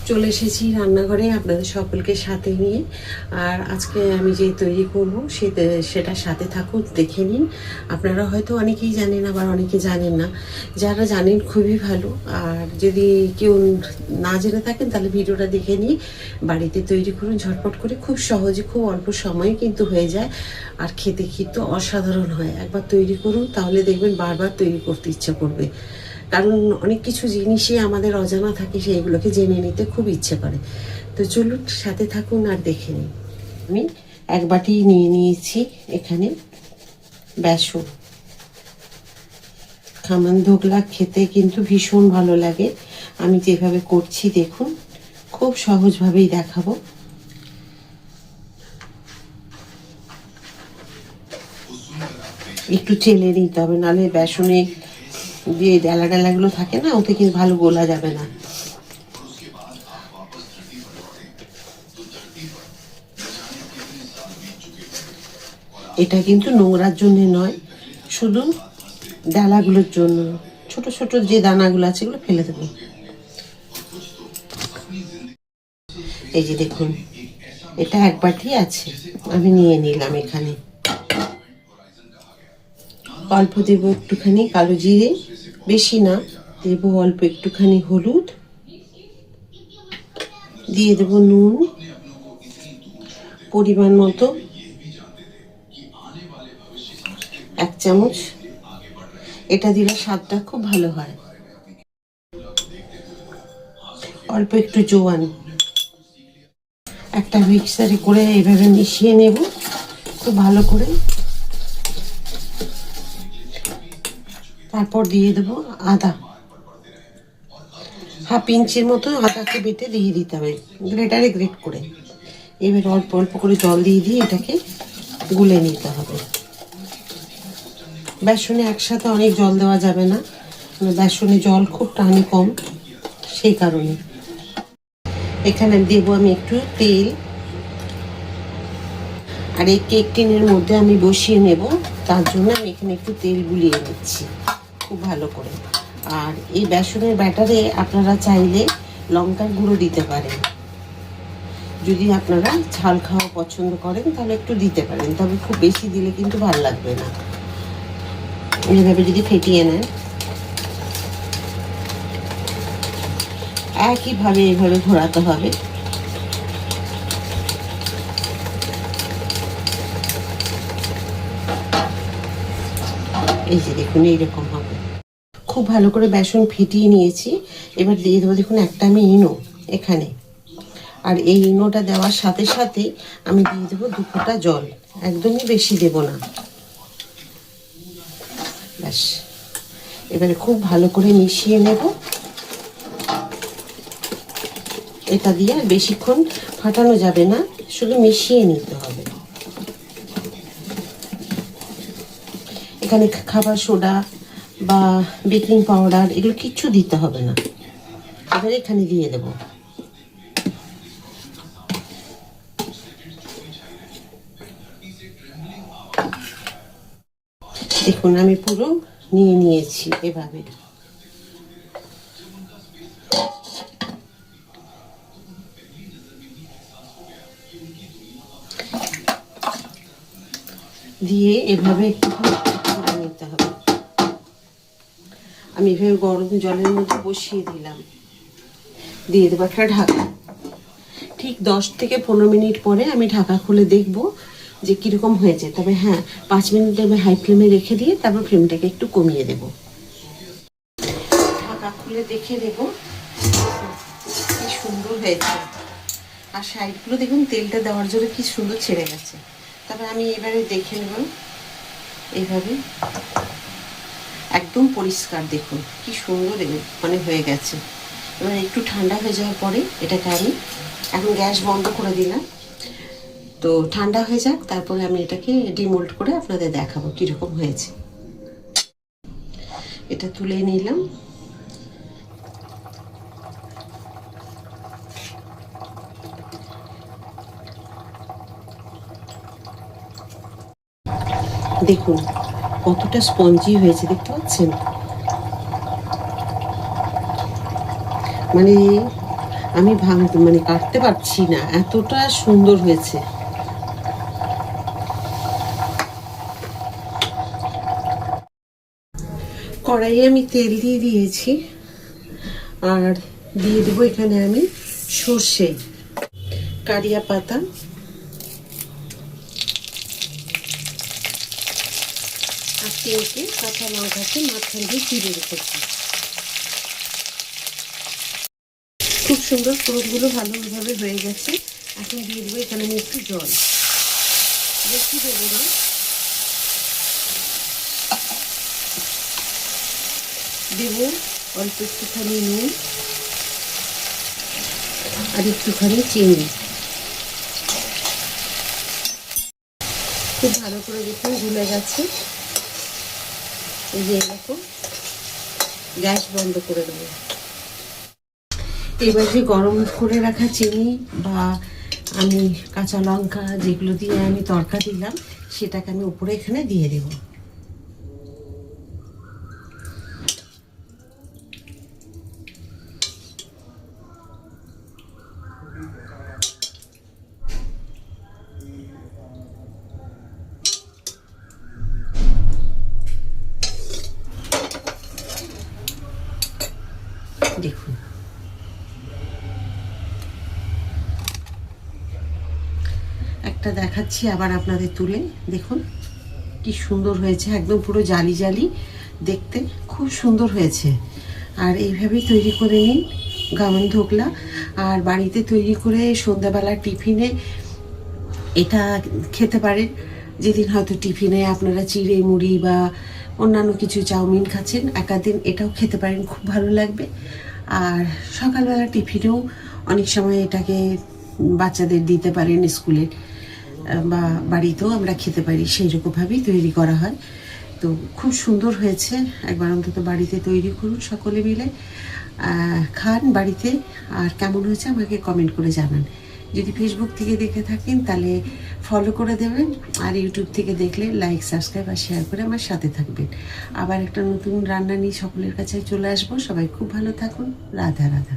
চলে এসেছি রান্নাঘরে আপনাদের সকলকে সাথে নিয়ে। আর আজকে আমি যে তৈরি করব সেটা সাথে থাকুন, দেখে নিন। আপনারা হয়তো অনেকেই জানেন, আবার অনেকে জানেন না। যারা জানেন খুবই ভালো, আর যদি কেউ না জেনে থাকেন তাহলে ভিডিওটা দেখে নিয়ে বাড়িতে তৈরি করুন ঝটপট করে, খুব সহজে, খুব অল্প সময়ে কিন্তু হয়ে যায়। আর খেতে কিন্তু অসাধারণ হয়। একবার তৈরি করুন, তাহলে দেখবেন বারবার তৈরি করতে ইচ্ছা করবে। কারণ অনেক কিছু জিনিসই আমাদের অজানা থাকে, সেইগুলোকে জেনে নিতে খুব ইচ্ছে করে। তো চলুন সাথে থাকুন আর দেখে নিন। আমি এক বাটি নিয়ে নিয়েছি এখানে বেসন। খামান ধোকলা খেতে কিন্তু ভীষণ ভালো লাগে। আমি যেভাবে করছি দেখুন, খুব সহজভাবেই দেখাবো। একটু চেলে নিতে হবে, নাহলে বেসনে যে ডালা ডালাগুলো থাকে না, ওতে কিন্তু ভালো গোলা যাবে না। এটা কিন্তু নোংরার জন্য নয়, শুধু ডালাগুলোর জন্য। ছোট ছোট যে দানাগুলো আছে এগুলো ফেলে দেবো। এই যে দেখুন, এটা এক বাটি আছে, আমি নিয়ে নিলাম। এখানে অল্প দেব একটুখানি কালো জিরে, বেশি না, দেব অল্প একটুখানি হলুদ, দিয়ে দেব নুন পরিমাণ মতো, 1 চামচ। এটা দিলে স্বাদটা খুব ভালো হয়। অল্প একটু জোয়ান। একটা মিক্সারে করে এইভাবে মিশিয়ে নেব খুব ভালো করে। তারপর দিয়ে দেবো আদা, 1/2 ইঞ্চির মতো আদাকে বেটে দিয়ে দিতে হবে, গ্রেটারে গ্রেট করে। এবার অল্প অল্প করে জল দিয়ে দিয়ে এটাকে গুলে নিতে হবে। বেসনে একসাথে অনেক জল দেওয়া যাবে না, বেসনে জল খুব টানে কম, সেই কারণে। এখানে দেবো আমি একটু তেল, আর এই কেক টিনের মধ্যে আমি বসিয়ে নেব, তার জন্য আমি এখানে একটু তেল গুলিয়ে নিচ্ছি খুব ভালো করে। আর এই বেসনের ব্যাটারে আপনারা চাইলে লঙ্কার গুঁড়ো দিতে পারেন। যদি আপনারা ঝাল খাওয়া পছন্দ করেন তাহলে একটু দিতে পারেন, তবে খুব বেশি দিলে কিন্তু ভালো লাগবে না। এইভাবে যদি ফেটিয়ে নেন, একইভাবে এইভাবে ঘোরাতে হবে। এই যে দেখুন, এইরকম হবে। খুব ভালো করে বেসন ফেটিয়ে নিয়েছি। এবার দিয়ে দেবো, দেখুন একটা আমি ইনো এখানে, আর এই ইনোটা দেওয়ার সাথে সাথে আমি দিয়ে দেবো 2 ফোঁটা জল, একদমই বেশি দেব না। ব্যাস, এবারে খুব ভালো করে মিশিয়ে নেব। এটা দিয়ে আর বেশিক্ষণ ফাটানো যাবে না, শুধু মিশিয়ে নিতে হবে। এখানে খাবার সোডা বা বেকিং পাউডার এগুলো কিচ্ছু দিতে হবে না। এবার এখানে দিয়ে দেব। দেখুন আমি পুরো নিয়ে নিয়েছি এভাবে। দিয়ে এভাবে একটু করে নিতে হবে। আমি এভাবে গরম জলের মধ্যে বসিয়ে দিলাম, দিয়ে দেবো একটা ঢাকা। ঠিক 10 থেকে 15 মিনিট পরে আমি ঢাকা খুলে দেখব যে কীরকম হয়েছে। তবে হ্যাঁ, 5 মিনিট আমি হাই ফ্লেমে রেখে দিয়ে তারপর ফ্লেমটাকে একটু কমিয়ে দেব। ঢাকা খুলে দেখে দেব কি সুন্দর হয়েছে। আর সাইডগুলো দেখুন তেলটা দেওয়ার জন্য কি সুন্দর ছেড়ে গেছে। তবে আমি এবারে দেখে নেব, এইভাবে একদম পরিষ্কার। দেখুন কি সুন্দর মানে হয়ে গেছে। এবার একটু ঠান্ডা হয়ে যাওয়ার পরে এটাকে আমি এখন গ্যাস বন্ধ করে দিলাম। তো ঠান্ডা হয়ে যাক, তারপরে আমি এটাকে ডিমোল্ড করে আপনাদের দেখাবো কীরকম হয়েছে। এটা তুলে নিলাম। দেখুন কতটা স্পঞ্জি হয়েছে, দেখতে পাচ্ছেন? মানে আমি মানে কাটতে পারছি না, এতটা সুন্দর হয়েছে। কড়াইয়ে আমি তেল দিয়ে দিয়েছি, আর দিয়ে দেবো এখানে আমি সর্ষে, কারিয়া পাতা, আর 3টে কাঁচা লঙ্কাকে মাঝখান দিয়ে চিড়ে রেখেছি। খুব সুন্দর ফোড়নগুলো ভালোভাবে হয়ে গেছে। এখন দিয়ে দেবো এখানে আমি একটু জল, বেশি দেবো না। দেবো অল্প একটুখানি নুন আর একটুখানি চিনি। খুব ভালো করে দেখুন গুলে গেছে। এই যে এরকম, গ্যাস বন্ধ করে দেবো। এবার যে গরম করে রাখা চিনি বা আমি কাঁচা লঙ্কা যেগুলো দিয়ে আমি তড়কা দিলাম, সেটাকে আমি উপরে এখানে দিয়ে দেবো। দেখুন একটা দেখাচ্ছি আবার আপনাদের তুলে, দেখুন কি সুন্দর হয়েছে, একদম পুরো জালি জালি দেখতে, খুব সুন্দর হয়েছে। আর এইভাবেই তৈরি করে নিন গাওয়ান ধোকলা। আর বাড়িতে তৈরি করে সন্ধ্যাবেলা টিফিনে এটা খেতে পারেন। যেদিন হয়তো টিফিনে আপনারা চিড়ে মুড়ি বা অন্যান্য কিছু চাউমিন খাচ্ছেন, একাদিন এটাও খেতে পারেন, খুব ভালো লাগবে। আর সকালবেলা টিফিনেও অনেক সময় এটাকে বাচ্চাদের দিতে পারেন স্কুলে, বা বাড়িতেও আমরা খেতে পারি, সেই রকমভাবেই তৈরি করা হয়। তো খুব সুন্দর হয়েছে, একবার অন্তত বাড়িতে তৈরি করুন সকলে মিলে, খান বাড়িতে। আর কেমন হয়েছে আমাকে কমেন্ট করে জানান। যদি ফেসবুক থেকে দেখে থাকেন তাহলে ফলো করে দেবেন, আর ইউটিউব থেকে দেখলে লাইক, সাবস্ক্রাইব আর শেয়ার করে আমার সাথে থাকবেন। আবার একটা নতুন রান্না নিয়ে সকলের কাছে চলে আসবো। সবাই খুব ভালো থাকুন। রাধা রাধা।